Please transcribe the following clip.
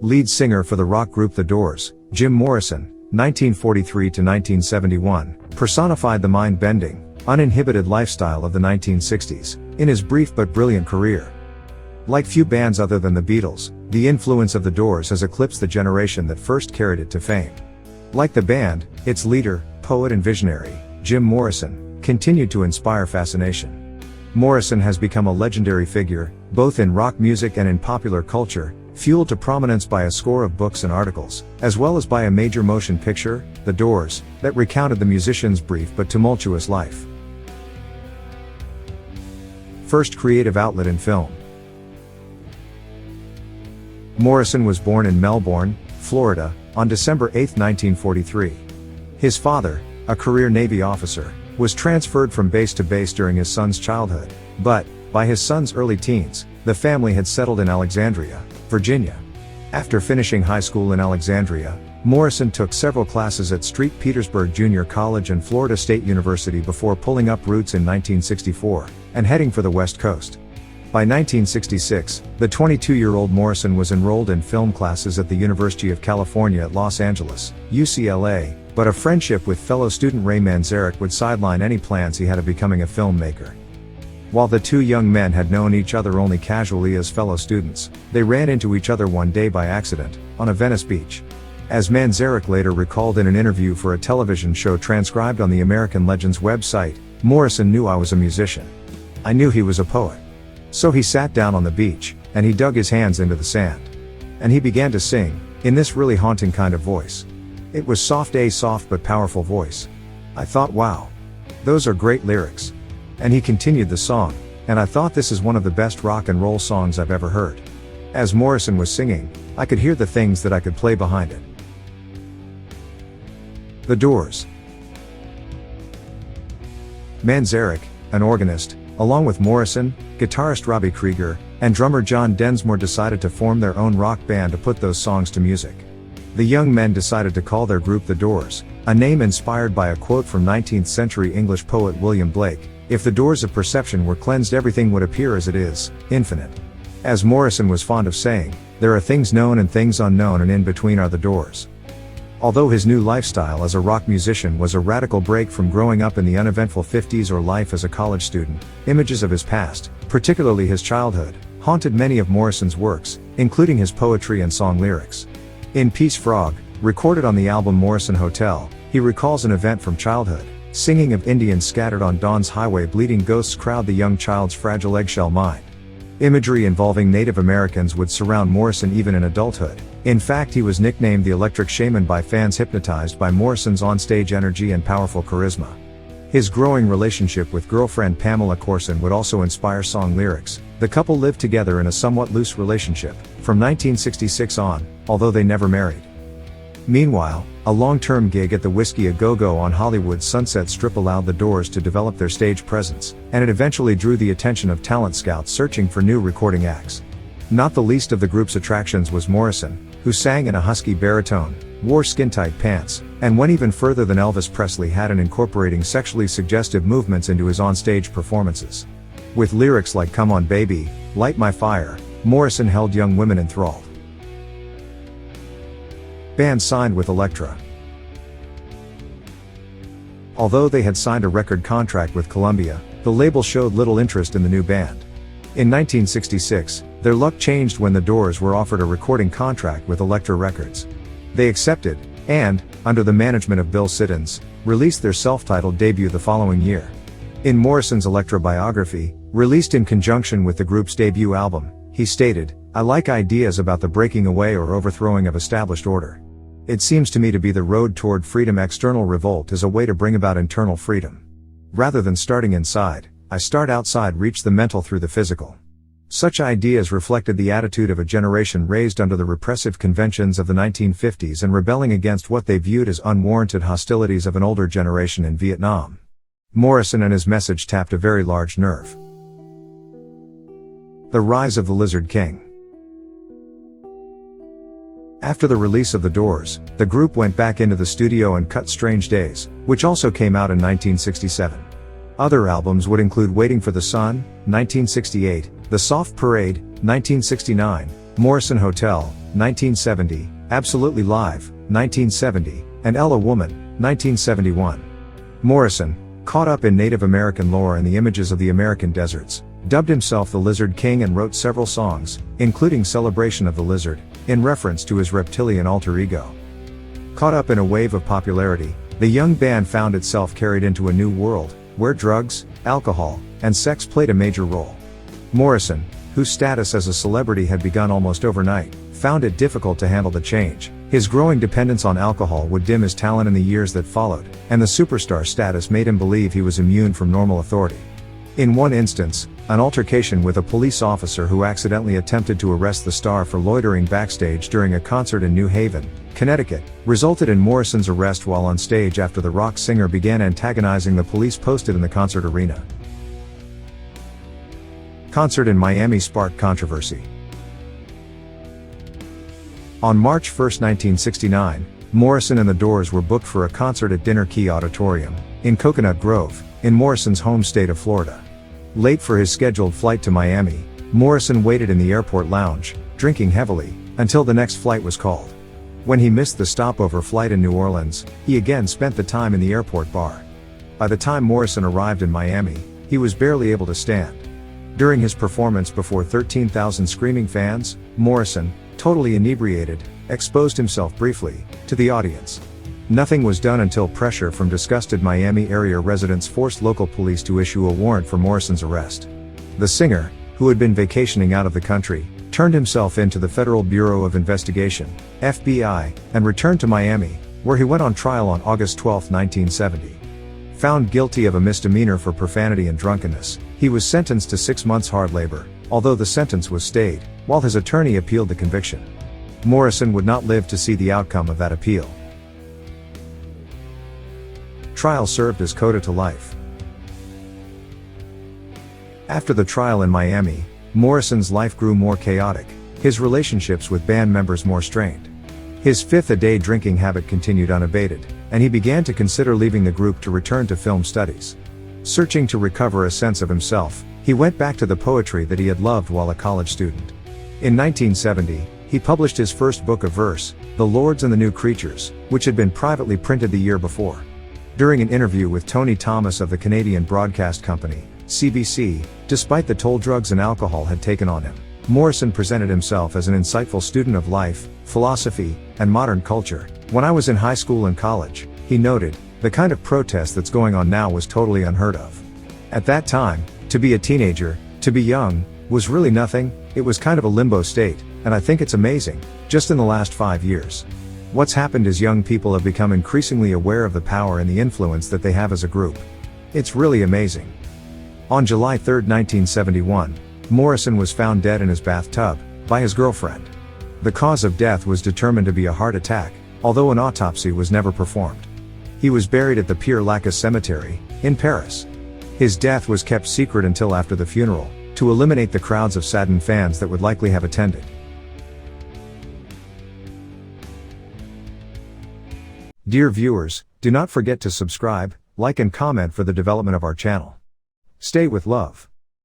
Lead singer for the rock group The Doors, Jim Morrison, 1943 to 1971, personified the mind-bending, uninhibited lifestyle of the 1960s, in his brief but brilliant career. Like few bands other than the Beatles, the influence of The Doors has eclipsed the generation that first carried it to fame. Like the band, its leader, poet and visionary, Jim Morrison, continued to inspire fascination. Morrison has become a legendary figure, both in rock music and in popular culture, fueled to prominence by a score of books and articles, as well as by a major motion picture, The Doors, that recounted the musician's brief but tumultuous life. First creative outlet in film. Morrison was born in Melbourne, Florida, on December 8, 1943. His father, a career Navy officer, was transferred from base to base during his son's childhood, but, by his son's early teens, the family had settled in Alexandria, Virginia. After finishing high school in Alexandria, Morrison took several classes at St. Petersburg Junior College and Florida State University before pulling up roots in 1964, and heading for the West Coast. By 1966, the 22-year-old Morrison was enrolled in film classes at the University of California at Los Angeles, UCLA, but a friendship with fellow student Ray Manzarek would sideline any plans he had of becoming a filmmaker. While the two young men had known each other only casually as fellow students, they ran into each other one day by accident, on a Venice beach. As Manzarek later recalled in an interview for a television show transcribed on the American Legends website, "Morrison knew I was a musician. I knew he was a poet. So he sat down on the beach, and he dug his hands into the sand. And he began to sing, in this really haunting kind of voice. It was soft but powerful voice. I thought, wow. Those are great lyrics." And he continued the song, "And I thought this is one of the best rock and roll songs I've ever heard." As Morrison was singing, I could hear the things that I could play behind it. The Doors. Manzarek, an organist, along with Morrison, guitarist Robbie Krieger, and drummer John Densmore decided to form their own rock band to put those songs to music. The young men decided to call their group The Doors, a name inspired by a quote from 19th century English poet William Blake, "If the doors of perception were cleansed, everything would appear as it is, infinite." As Morrison was fond of saying, there are things known and things unknown, and in between are the doors. Although his new lifestyle as a rock musician was a radical break from growing up in the uneventful 50s or life as a college student, images of his past, particularly his childhood, haunted many of Morrison's works, including his poetry and song lyrics. In Peace Frog, recorded on the album Morrison Hotel, he recalls an event from childhood, singing of Indians scattered on dawn's highway, bleeding ghosts crowd the young child's fragile eggshell mind. Imagery involving Native Americans would surround Morrison even in adulthood. In fact, he was nicknamed the Electric Shaman by fans hypnotized by Morrison's onstage energy and powerful charisma. His growing relationship with girlfriend Pamela Corson would also inspire song lyrics. The couple lived together in a somewhat loose relationship, from 1966 on, although they never married. Meanwhile, a long-term gig at the Whiskey A Go-Go on Hollywood's Sunset Strip allowed the Doors to develop their stage presence, and it eventually drew the attention of talent scouts searching for new recording acts. Not the least of the group's attractions was Morrison, who sang in a husky baritone, wore skin-tight pants, and went even further than Elvis Presley had in incorporating sexually suggestive movements into his on-stage performances. With lyrics like "Come On Baby," "Light My Fire," Morrison held young women enthralled. Band signed with Elektra. Although they had signed a record contract with Columbia, the label showed little interest in the new band. In 1966, their luck changed when the Doors were offered a recording contract with Elektra Records. They accepted, and, under the management of Bill Siddons, released their self-titled debut the following year. In Morrison's Elektra biography, released in conjunction with the group's debut album, he stated, "I like ideas about the breaking away or overthrowing of established order. It seems to me to be the road toward freedom. External revolt is a way to bring about internal freedom. Rather than starting inside, I start outside, reach the mental through the physical." Such ideas reflected the attitude of a generation raised under the repressive conventions of the 1950s and rebelling against what they viewed as unwarranted hostilities of an older generation in Vietnam. Morrison and his message tapped a very large nerve. The rise of the Lizard King. After the release of The Doors, the group went back into the studio and cut Strange Days, which also came out in 1967. Other albums would include Waiting for the Sun, 1968, The Soft Parade, 1969, Morrison Hotel, 1970, Absolutely Live, 1970, and Ella Woman, 1971. Morrison, caught up in Native American lore and the images of the American deserts, dubbed himself the Lizard King and wrote several songs, including Celebration of the Lizard, in reference to his reptilian alter ego. Caught up in a wave of popularity, the young band found itself carried into a new world, where drugs, alcohol, and sex played a major role. Morrison, whose status as a celebrity had begun almost overnight, found it difficult to handle the change. His growing dependence on alcohol would dim his talent in the years that followed, and the superstar status made him believe he was immune from normal authority. In one instance, an altercation with a police officer who accidentally attempted to arrest the star for loitering backstage during a concert in New Haven, Connecticut, resulted in Morrison's arrest while on stage after the rock singer began antagonizing the police posted in the concert arena. Concert in Miami sparked controversy. On March 1, 1969, Morrison and the Doors were booked for a concert at Dinner Key Auditorium, in Coconut Grove, in Morrison's home state of Florida. Late for his scheduled flight to Miami, Morrison waited in the airport lounge, drinking heavily, until the next flight was called. When he missed the stopover flight in New Orleans, he again spent the time in the airport bar. By the time Morrison arrived in Miami, he was barely able to stand. During his performance before 13,000 screaming fans, Morrison, totally inebriated, exposed himself briefly to the audience. Nothing was done until pressure from disgusted Miami area residents forced local police to issue a warrant for Morrison's arrest. The singer, who had been vacationing out of the country, turned himself in to the Federal Bureau of Investigation, FBI, and returned to Miami, where he went on trial on August 12, 1970. Found guilty of a misdemeanor for profanity and drunkenness, he was sentenced to 6 months hard labor, although the sentence was stayed, while his attorney appealed the conviction. Morrison would not live to see the outcome of that appeal. Trial served as coda to life. After the trial in Miami, Morrison's life grew more chaotic, his relationships with band members more strained. His fifth-a-day drinking habit continued unabated, and he began to consider leaving the group to return to film studies. Searching to recover a sense of himself, he went back to the poetry that he had loved while a college student. In 1970, he published his first book of verse, The Lords and the New Creatures, which had been privately printed the year before. During an interview with Tony Thomas of the Canadian Broadcast Company, CBC, despite the toll drugs and alcohol had taken on him, Morrison presented himself as an insightful student of life, philosophy, and modern culture. When I was in high school and college, he noted, the kind of protest that's going on now was totally unheard of. At that time, to be a teenager, to be young, was really nothing. It was kind of a limbo state, and I think it's amazing, just in the last 5 years. What's happened is young people have become increasingly aware of the power and the influence that they have as a group. It's really amazing. On July 3, 1971, Morrison was found dead in his bathtub, by his girlfriend. The cause of death was determined to be a heart attack, although an autopsy was never performed. He was buried at the Père Lachaise Cemetery, in Paris. His death was kept secret until after the funeral, to eliminate the crowds of saddened fans that would likely have attended. Dear viewers, do not forget to subscribe, like and comment for the development of our channel. Stay with love.